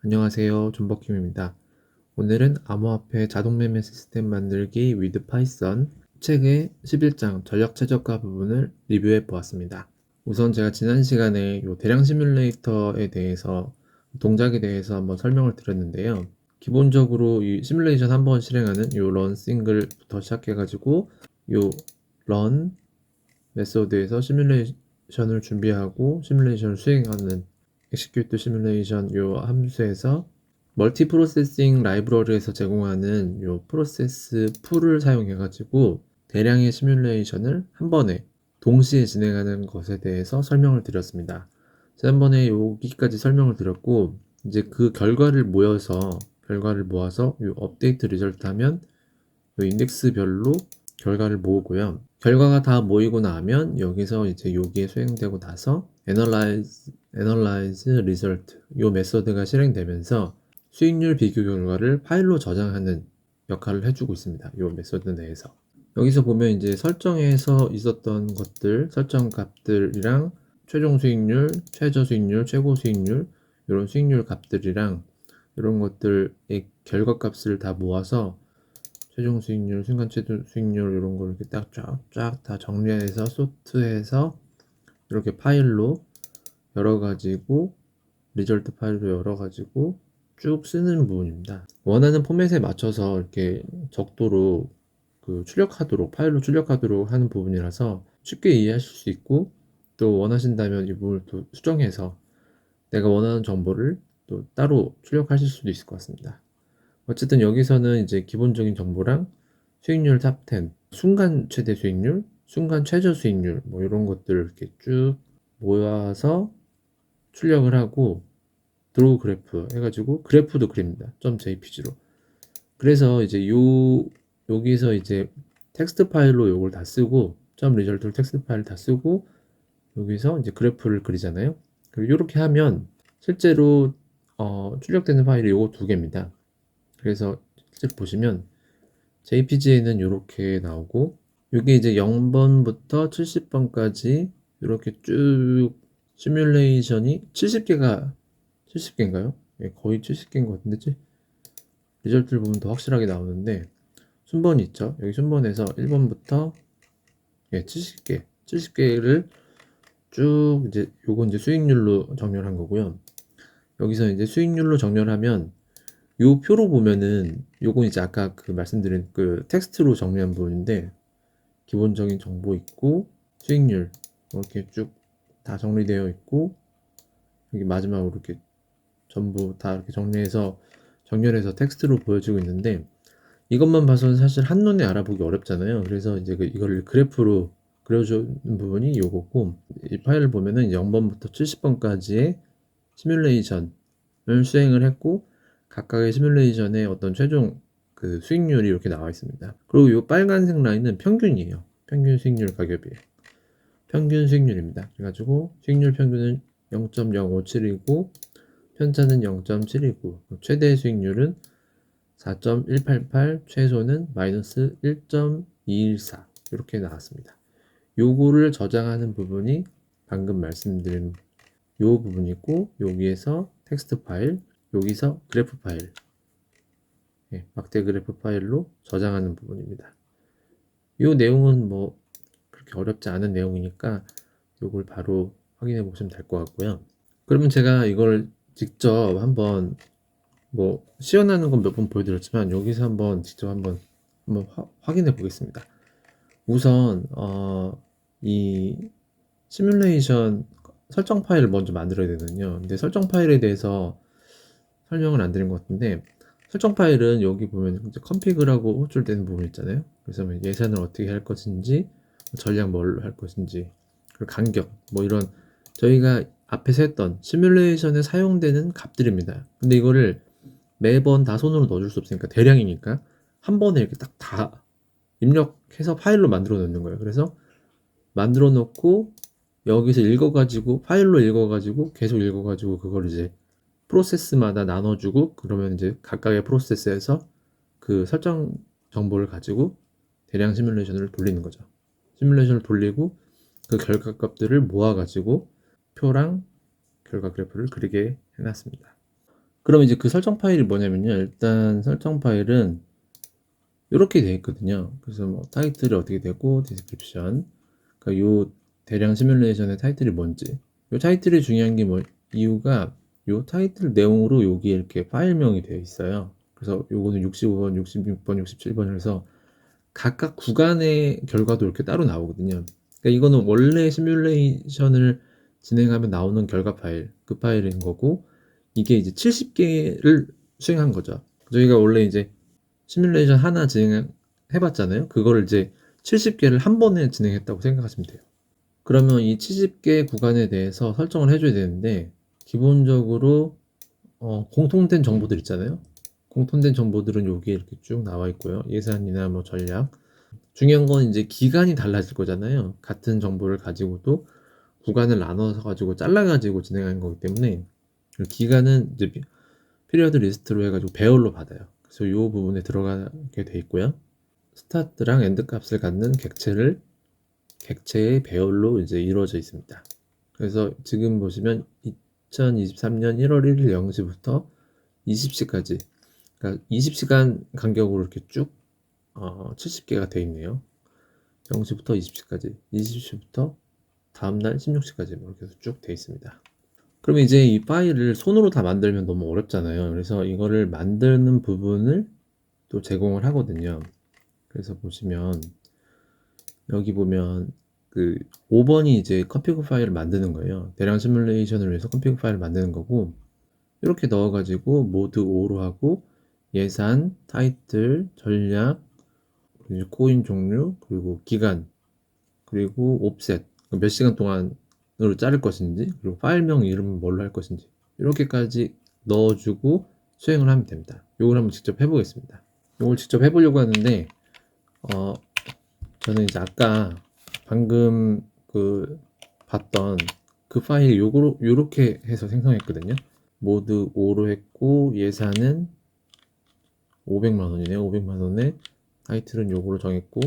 안녕하세요. 존버킴입니다. 오늘은 암호화폐 자동매매 시스템 만들기 with 파이썬 책의 11장 전력 최저가 부분을 리뷰해 보았습니다. 우선 제가 지난 시간에 이 대량 시뮬레이터에 대해서 동작에 대해서 한번 설명을 드렸는데요. 기본적으로 이 시뮬레이션 한번 실행하는 이 run single부터 시작해가지고 이 run 메소드에서 시뮬레이션을 준비하고 시뮬레이션을 수행하는 execute 시뮬레이션 요 함수에서 멀티 프로세싱 라이브러리에서 제공하는 요 프로세스 풀을 사용해 가지고 대량의 시뮬레이션을 한 번에 동시에 진행하는 것에 대해서 설명을 드렸습니다. 지난번에 여기까지 설명을 드렸고, 이제 그 결과를 모아서 요 업데이트 리절트 하면 요 인덱스별로 결과를 모으고요. 결과가 다 모이고 나면 여기서 이제 여기에 수행되고 나서 analyze result 요 메소드가 실행되면서 수익률 비교 결과를 파일로 저장하는 역할을 해주고 있습니다. 요 메소드 내에서. 여기서 보면 이제 설정에서 있었던 것들, 설정 값들이랑 최종 수익률, 최저 수익률, 최고 수익률 이런 수익률 값들이랑 이런 것들의 결과 값을 다 모아서 최종 수익률, 순간 최종 수익률 이런 걸 이렇게 딱 쫙 다 정리해서 소트해서 이렇게 파일로 열어가지고 리절트 파일로 열어가지고 쭉 쓰는 부분입니다. 원하는 포맷에 맞춰서 이렇게 적도로 파일로 출력하도록 하는 부분이라서 쉽게 이해하실 수 있고, 또 원하신다면 이 부분을 또 수정해서 내가 원하는 정보를 또 따로 출력하실 수도 있을 것 같습니다. 어쨌든 여기서는 이제 기본적인 정보랑 수익률 탑 10, 순간 최대 수익률, 순간 최저 수익률 뭐 이런 것들을 이렇게 쭉 모아서 출력을 하고 드로우 그래프 해가지고 그래프도 그립니다. .jpg로. 그래서 이제 여기서 이제 텍스트 파일로 요걸 다 쓰고 .result를 텍스트 파일 다 쓰고 여기서 이제 그래프를 그리잖아요. 그리고 이렇게 하면 실제로 출력되는 파일이 요거 두 개입니다. 그래서 실제로 보시면 JPG에는 이렇게 나오고 이게 이제 0번부터 70번까지 이렇게 쭉 시뮬레이션이 70개인가요? 예, 거의 70개인 것 같은데 리절트를 보면 더 확실하게 나오는데 순번이 있죠. 여기 순번에서 1번부터 70개를 쭉 이제 요건 이제 수익률로 정렬한 거고요. 여기서 이제 수익률로 정렬하면 요 표로 보면은 요건 이제 아까 그 말씀드린 그 텍스트로 정리한 부분인데 기본적인 정보 있고 수익률 이렇게 쭉 다 정리되어 있고 여기 마지막으로 이렇게 전부 다 이렇게 정렬해서 텍스트로 보여지고 있는데 이것만 봐서는 사실 한눈에 알아보기 어렵잖아요. 그래서 이제 이거를 그래프로 그려주는 부분이 요거고, 이 파일을 보면은 0번부터 70번까지의 시뮬레이션을 수행을 했고 각각의 시뮬레이션의 어떤 최종 그 수익률이 이렇게 나와 있습니다. 그리고 이 빨간색 라인은 평균이에요. 평균 수익률 가격이에요. 평균 수익률입니다. 그래가지고 수익률 평균은 0.057이고 편차는 0.7이고 최대 수익률은 4.188, 최소는 마이너스 1.214 이렇게 나왔습니다. 요거를 저장하는 부분이 방금 말씀드린 요 부분이고, 여기에서 텍스트 파일, 여기서 그래프 파일, 막대 그래프 파일로 저장하는 부분입니다. 요 내용은 뭐 그렇게 어렵지 않은 내용이니까 요걸 바로 확인해 보시면 될 것 같고요. 그러면 제가 이걸 직접 한번 뭐 시연하는 건 몇 번 보여드렸지만 여기서 한번 직접 한번 확인해 보겠습니다. 우선 이 시뮬레이션 설정 파일을 먼저 만들어야 되거든요. 근데 설정 파일에 대해서 설명을 안 드린 것 같은데, 설정 파일은 여기 보면 이제 컨피그라고 호출되는 부분 있잖아요. 그래서 뭐 예산을 어떻게 할 것인지, 전략 뭘로 할 것인지, 그리고 간격 뭐 이런 저희가 앞에서 했던 시뮬레이션에 사용되는 값들입니다. 근데 이거를 매번 다 손으로 넣어줄 수 없으니까 대량이니까 한 번에 이렇게 딱 다 입력해서 파일로 만들어 놓는 거예요. 그래서 만들어 놓고 여기서 읽어가지고 파일로 읽어가지고 계속 읽어가지고 그걸 이제 프로세스마다 나눠주고, 그러면 이제 각각의 프로세스에서 그 설정 정보를 가지고 대량 시뮬레이션을 돌리는 거죠. 시뮬레이션을 돌리고 그 결과 값들을 모아가지고 표랑 결과 그래프를 그리게 해놨습니다. 그럼 이제 그 설정 파일이 뭐냐면요. 일단 설정 파일은 이렇게 되어 있거든요. 그래서 뭐 타이틀이 어떻게 되고 디스크립션, 그러니까 요 대량 시뮬레이션의 타이틀이 뭔지, 요 타이틀이 중요한 게 뭐 이유가 요 타이틀 내용으로 여기 이렇게 파일명이 되어 있어요. 그래서 요거는 65번, 66번, 67번 해서 각각 구간의 결과도 이렇게 따로 나오거든요. 그러니까 이거는 원래 시뮬레이션을 진행하면 나오는 결과 파일, 그 파일인 거고, 이게 이제 70개를 수행한 거죠. 저희가 원래 이제 시뮬레이션 하나 진행해봤잖아요. 그거를 이제 70개를 한 번에 진행했다고 생각하시면 돼요. 그러면 이 70개 구간에 대해서 설정을 해줘야 되는데, 기본적으로 공통된 정보들 있잖아요. 공통된 정보들은 여기에 이렇게 쭉 나와 있고요. 예산이나 뭐 전략. 중요한 건 이제 기간이 달라질 거잖아요. 같은 정보를 가지고도 구간을 나눠서 가지고 잘라가지고 진행하는 거기 때문에 그 기간은 이제 피리어드 리스트로 해가지고 배열로 받아요. 그래서 이 부분에 들어가게 돼 있고요. 스타트랑 엔드 값을 갖는 객체의 배열로 이제 이루어져 있습니다. 그래서 지금 보시면 2023년 1월 1일 0시부터 20시까지, 그러니까 20시간 간격으로 이렇게 쭉 70개가 돼 있네요. 0시부터 20시까지, 20시부터 다음날 16시까지 뭐 이렇게 쭉 돼 있습니다. 그러면 이제 이 파일을 손으로 다 만들면 너무 어렵잖아요. 그래서 이거를 만드는 부분을 또 제공을 하거든요. 그래서 보시면 여기 보면 그 5번이 이제 컴피그 파일을 만드는 거예요. 대량 시뮬레이션을 위해서 컴피그 파일을 만드는 거고, 이렇게 넣어가지고 모드 5로 하고 예산, 타이틀, 전략, 그리고 코인 종류, 그리고 기간, 그리고 옵셋, 몇 시간 동안으로 자를 것인지, 그리고 파일명 이름은 뭘로 할 것인지, 이렇게까지 넣어주고 수행을 하면 됩니다. 이걸 한번 직접 해보겠습니다. 이걸 직접 해보려고 하는데 저는 이제 아까 방금 그 봤던 그 파일 요렇게 해서 생성했거든요. 모드 5로 했고 예산은 500만 원이네요. 500만 원에 타이틀은 요거로 정했고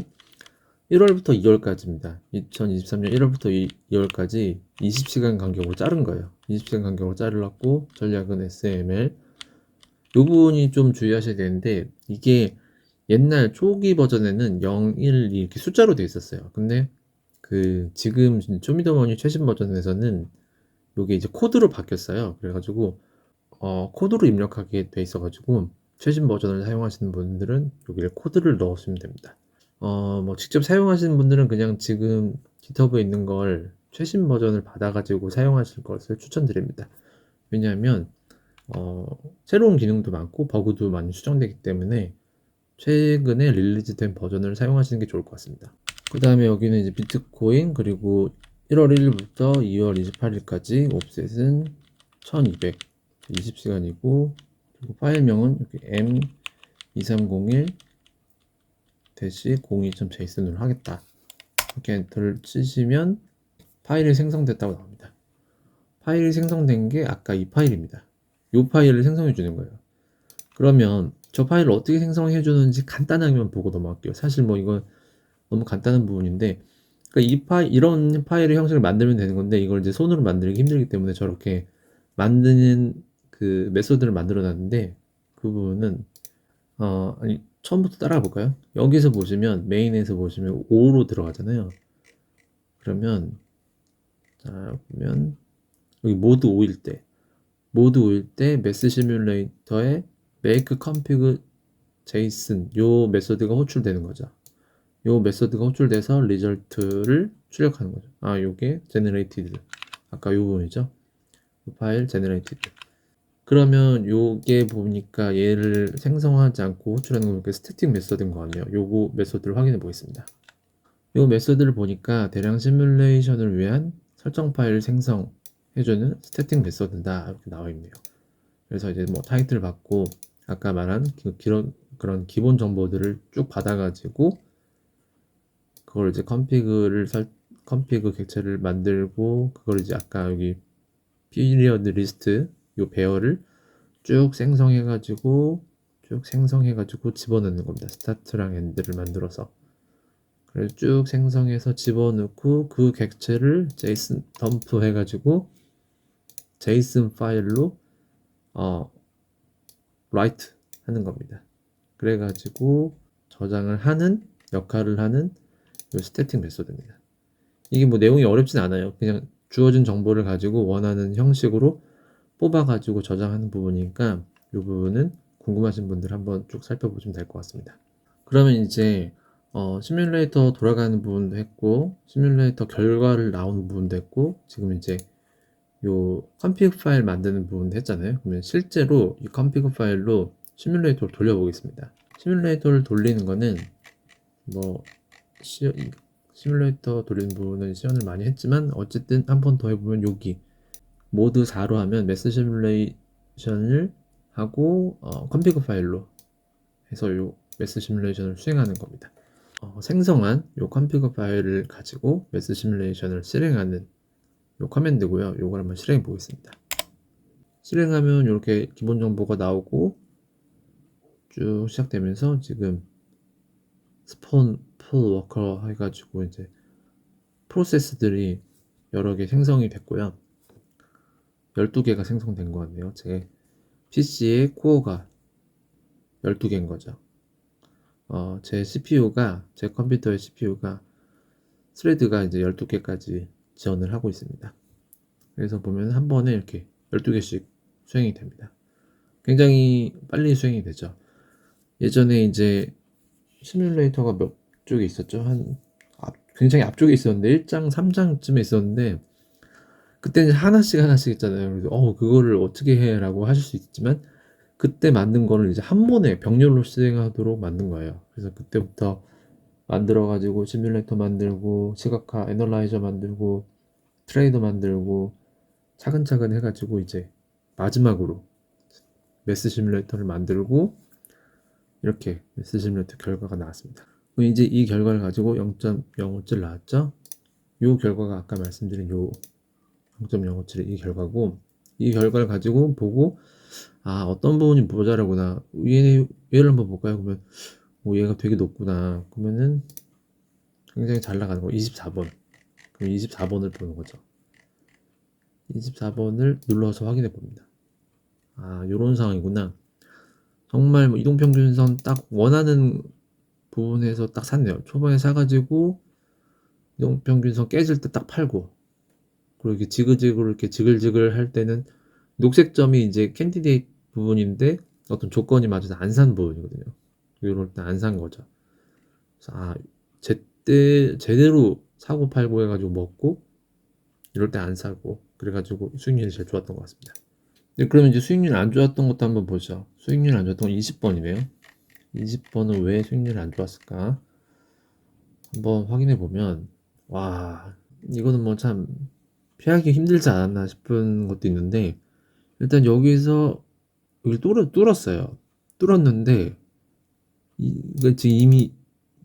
1월부터 2월까지입니다. 2023년 1월부터 2월까지 20시간 간격으로 자른 거예요. 20시간 간격으로 자르고 전략은 SML. 요 부분이 좀 주의하셔야 되는데 이게 옛날 초기 버전에는 0, 1, 2 이렇게 숫자로 되어 있었어요. 근데 그 지금 쇼미더머니 최신 버전에서는 요게 이제 코드로 바뀌었어요. 그래가지고 코드로 입력하게 돼 있어가지고 최신 버전을 사용하시는 분들은 여기를 코드를 넣으시면 됩니다. 뭐 직접 사용하시는 분들은 그냥 지금 GitHub에 있는 걸 최신 버전을 받아가지고 사용하실 것을 추천드립니다. 왜냐하면 새로운 기능도 많고 버그도 많이 수정되기 때문에 최근에 릴리즈된 버전을 사용하시는 게 좋을 것 같습니다. 그 다음에 여기는 이제 비트코인, 그리고 1월 1일부터 2월 28일까지 옵셋은 1200 20시간이고, 그리고 파일명은 이렇게 m2301-02.json으로 하겠다. 이렇게 엔터를 치시면 파일이 생성됐다고 나옵니다. 파일이 생성된 게 아까 이 파일입니다. 이 파일을 생성해 주는 거예요. 그러면 저 파일을 어떻게 생성해 주는지 간단하게만 보고 넘어갈게요. 사실 뭐 이건 너무 간단한 부분인데, 그러니까 이런 파일의 형식을 만들면 되는 건데, 이걸 이제 손으로 만들기 힘들기 때문에 저렇게 만드는 그 메소드를 만들어 놨는데, 그 부분은 아니, 처음부터 따라가 볼까요? 여기서 보시면 메인에서 보시면 5로 들어가잖아요. 그러면 자 보면 여기 모드 5일 때 매스 시뮬레이터에 make config json 요 메소드가 호출되는 거죠. 요 메소드가 호출돼서 리절트를 출력하는 거죠. 요게 generated, 아까 요 부분이죠. 요 파일 generated. 그러면 요게 보니까 얘를 생성하지 않고 호출하는 거니까 스태틱 메소드인 것 같네요. 요거 메소드를 확인해 보겠습니다. 요 메소드를 보니까 대량 시뮬레이션을 위한 설정 파일 생성해주는 스태틱 메소드다 이렇게 나와 있네요. 그래서 이제 뭐 타이틀 받고 아까 말한 그런 기본 정보들을 쭉 받아가지고 그걸 이제 컴피그 객체를 만들고, 그걸 이제 아까 여기 피리어드 리스트 요 배열을 쭉 생성해가지고 집어넣는 겁니다. 스타트랑 엔드를 만들어서. 그래서 쭉 생성해서 집어넣고 그 객체를 JSON 덤프 해가지고 JSON 파일로 write 하는 겁니다. 그래가지고 저장을 하는 역할을 하는 이 스태틱 메소드입니다. 이게 뭐 내용이 어렵진 않아요. 그냥 주어진 정보를 가지고 원하는 형식으로 뽑아가지고 저장하는 부분이니까 이 부분은 궁금하신 분들 한번 쭉 살펴보시면 될 것 같습니다. 그러면 이제 시뮬레이터 돌아가는 부분도 했고 시뮬레이터 결과를 나오는 부분도 했고 지금 이제 요 컴피그 파일 만드는 부분도 했잖아요. 그러면 실제로 이 컴피그 파일로 시뮬레이터를 돌려보겠습니다. 시뮬레이터를 돌리는 거는 뭐 시뮬레이터 돌리는 부분은 시연을 많이 했지만 어쨌든 한 번 더 해보면 여기 모드 4로 하면 매스 시뮬레이션을 하고 컴피그 파일로 해서 요 매스 시뮬레이션을 수행하는 겁니다. 생성한 요 컴피그 파일을 가지고 매스 시뮬레이션을 실행하는 요 커맨드고요. 요걸 한번 실행해 보겠습니다. 실행하면 이렇게 기본 정보가 나오고 쭉 시작되면서 지금 스폰 풀 워커 해가지고 이제 프로세스들이 여러 개 생성이 됐고요. 12개가 생성된 것 같네요. 제 PC의 코어가 12개인 거죠. 제 CPU가, 제 컴퓨터의 CPU가 스레드가 이제 12개까지 지원을 하고 있습니다. 그래서 보면 한 번에 이렇게 12개씩 수행이 됩니다. 굉장히 빨리 수행이 되죠. 예전에 이제 시뮬레이터가 몇 쪽에 있었죠? 굉장히 앞쪽에 있었는데 1장, 3장쯤에 있었는데 그때는 하나씩 있잖아요. 그래서 그거를 어떻게 해? 라고 하실 수 있지만 그때 만든 거를 이제 한 번에 병렬로 실행하도록 만든 거예요. 그래서 그때부터 만들어 가지고 시뮬레이터 만들고 시각화 애널라이저 만들고 트레이더 만들고 차근차근 해가지고 이제 마지막으로 매스 시뮬레이터를 만들고 이렇게 매스 시뮬레이터 결과가 나왔습니다. 그럼 이제 이 결과를 가지고 0.057 나왔죠? 이 결과가 아까 말씀드린 요 0.057의 이 결과고 이 결과를 가지고 보고 어떤 부분이 모자라구나 얘를 한번 볼까요? 그러면 얘가 되게 높구나. 그러면은 굉장히 잘 나가는 거 24번. 그럼 24번을 보는 거죠. 24번을 눌러서 확인해 봅니다. 요런 상황이구나. 정말 뭐 이동평균선 딱 원하는 부분에서 딱 샀네요. 초반에 사가지고 이동평균선 깨질 때 딱 팔고 그리고 이렇게 지그지그로 이렇게 지글지글 할 때는 녹색 점이 이제 캔디데이트 부분인데 어떤 조건이 맞아서 안 산 부분이거든요. 이럴 때 안 산 거죠. 그래서 제대로 사고 팔고 해가지고 먹고 이럴 때 안 사고 그래가지고 수익률이 제일 좋았던 것 같습니다. 그러면 이제 수익률 안 좋았던 것도 한번 보죠. 수익률 안 좋았던 건 20번이네요. 20번은 왜 수익률이 안 좋았을까? 한번 확인해 보면 이거는 뭐 참 피하기 힘들지 않았나 싶은 것도 있는데 일단 여기서 여기 뚫었어요. 뚫었는데 이거 지금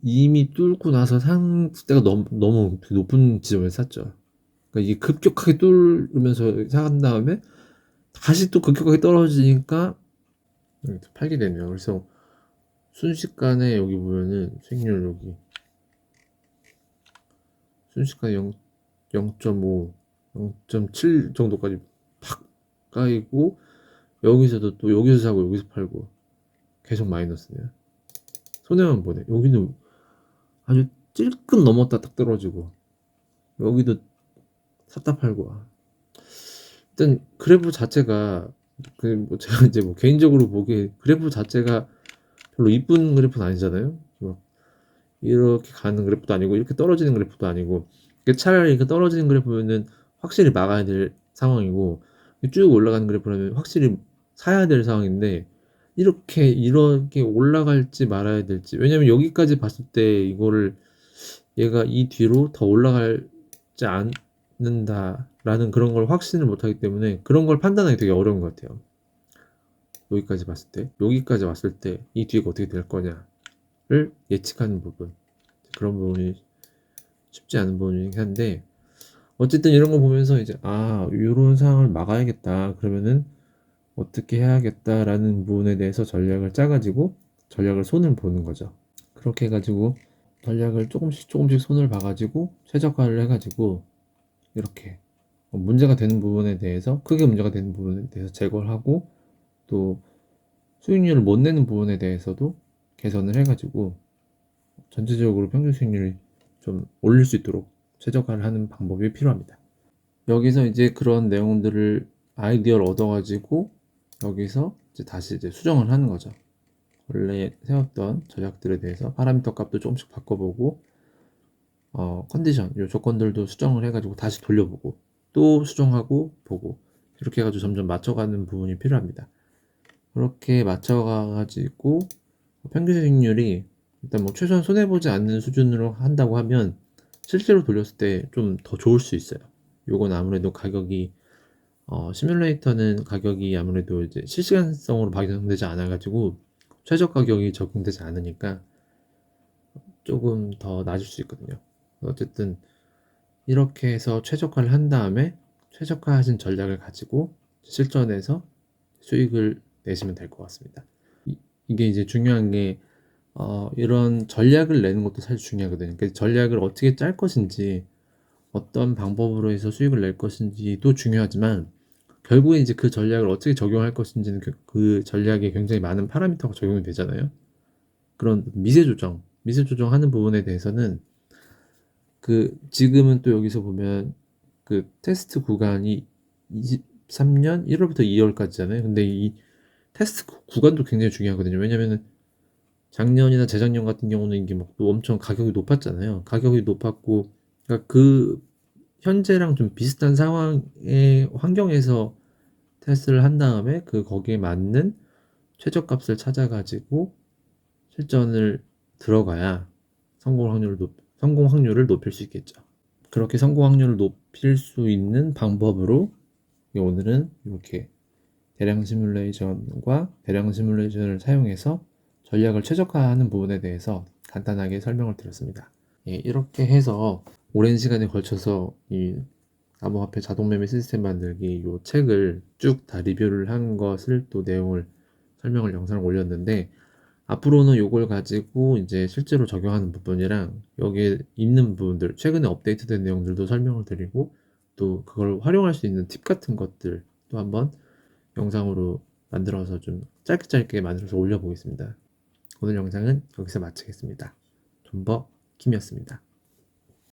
이미 뚫고 나서 산 때가 너무 높은 지점에 샀죠. 그러니까 이게 급격하게 뚫으면서 산 다음에 다시 또 급격하게 떨어지니까 팔게 되네요. 그래서 순식간에 여기 보면은 수익률 여기 순식간에 0.5, 0.7 정도까지 팍 까이고 여기서도 또 여기서 사고 여기서 팔고 계속 마이너스네요. 손해만 보네. 여기는 아주 찔끔 넘었다 딱 떨어지고 여기도 샀다 팔고 일단 그래프 자체가 뭐 제가 이제 뭐 개인적으로 보기에 그래프 자체가 별로 이쁜 그래프는 아니잖아요. 이렇게 가는 그래프도 아니고 이렇게 떨어지는 그래프도 아니고 차라리 이렇게 떨어지는 그래프면은 확실히 막아야 될 상황이고 쭉 올라가는 그래프라면 확실히 사야 될 상황인데 이렇게 올라갈지 말아야 될지 왜냐면 여기까지 봤을 때 이거를 얘가 이 뒤로 더 올라갈지 않는다라는 그런 걸 확신을 못하기 때문에 그런 걸 판단하기 되게 어려운 것 같아요. 여기까지 왔을 때 이 뒤가 어떻게 될 거냐를 예측하는 부분 그런 부분이 쉽지 않은 부분이긴 한데 어쨌든 이런 거 보면서 이제 이런 상황을 막아야겠다 그러면은 어떻게 해야겠다라는 부분에 대해서 전략을 짜가지고 전략을 손을 보는 거죠. 그렇게 해가지고 전략을 조금씩 손을 봐가지고 최적화를 해가지고 이렇게 문제가 되는 부분에 대해서 크게 문제가 되는 부분에 대해서 제거를 하고 또 수익률을 못 내는 부분에 대해서도 개선을 해가지고 전체적으로 평균 수익률이 좀 올릴 수 있도록 최적화를 하는 방법이 필요합니다. 여기서 이제 그런 내용들을 아이디어를 얻어가지고 여기서 이제 다시 이제 수정을 하는 거죠. 원래 세웠던 전략들에 대해서 파라미터 값도 조금씩 바꿔보고 컨디션, 요 조건들도 수정을 해가지고 다시 돌려보고 또 수정하고 보고 이렇게 해가지고 점점 맞춰가는 부분이 필요합니다. 그렇게 맞춰가지고 평균 수익률이 일단 뭐 최소한 손해보지 않는 수준으로 한다고 하면 실제로 돌렸을 때 좀 더 좋을 수 있어요. 요건 아무래도 가격이 시뮬레이터는 가격이 아무래도 이제 실시간성으로 반영되지 않아가지고 최저 가격이 적용되지 않으니까 조금 더 낮을 수 있거든요. 어쨌든 이렇게 해서 최적화를 한 다음에 최적화하신 전략을 가지고 실전에서 수익을 내시면 될 것 같습니다. 이게 이제 중요한 게 이런 전략을 내는 것도 사실 중요하거든요. 그러니까 전략을 어떻게 짤 것인지 어떤 방법으로 해서 수익을 낼 것인지도 중요하지만 결국에 이제 그 전략을 어떻게 적용할 것인지는 그 전략에 굉장히 많은 파라미터가 적용이 되잖아요. 그런 미세 조정하는 부분에 대해서는 그 지금은 또 여기서 보면 그 테스트 구간이 23년 1월부터 2월까지잖아요. 근데 이 테스트 구간도 굉장히 중요하거든요. 왜냐면은 작년이나 재작년 같은 경우는 이게 막 또 엄청 가격이 높았잖아요. 가격이 높았고, 그러니까 그 현재랑 좀 비슷한 상황의 환경에서 테스트를 한 다음에 그 거기에 맞는 최저값을 찾아가지고 실전을 들어가야 성공 확률을 높일 수 있겠죠. 그렇게 성공 확률을 높일 수 있는 방법으로 오늘은 이렇게 대량 시뮬레이션과 대량 시뮬레이션을 사용해서 전략을 최적화하는 부분에 대해서 간단하게 설명을 드렸습니다. 예, 이렇게 해서 오랜 시간에 걸쳐서 이 암호화폐 자동매매 시스템 만들기 이 책을 쭉 다 리뷰를 한 것을 또 내용을 설명을 영상을 올렸는데 앞으로는 이걸 가지고 이제 실제로 적용하는 부분이랑 여기에 있는 부분들 최근에 업데이트된 내용들도 설명을 드리고 또 그걸 활용할 수 있는 팁 같은 것들 또 한번 영상으로 만들어서 좀 짧게 만들어서 올려보겠습니다. 오늘 영상은 여기서 마치겠습니다. 존버 김이었습니다.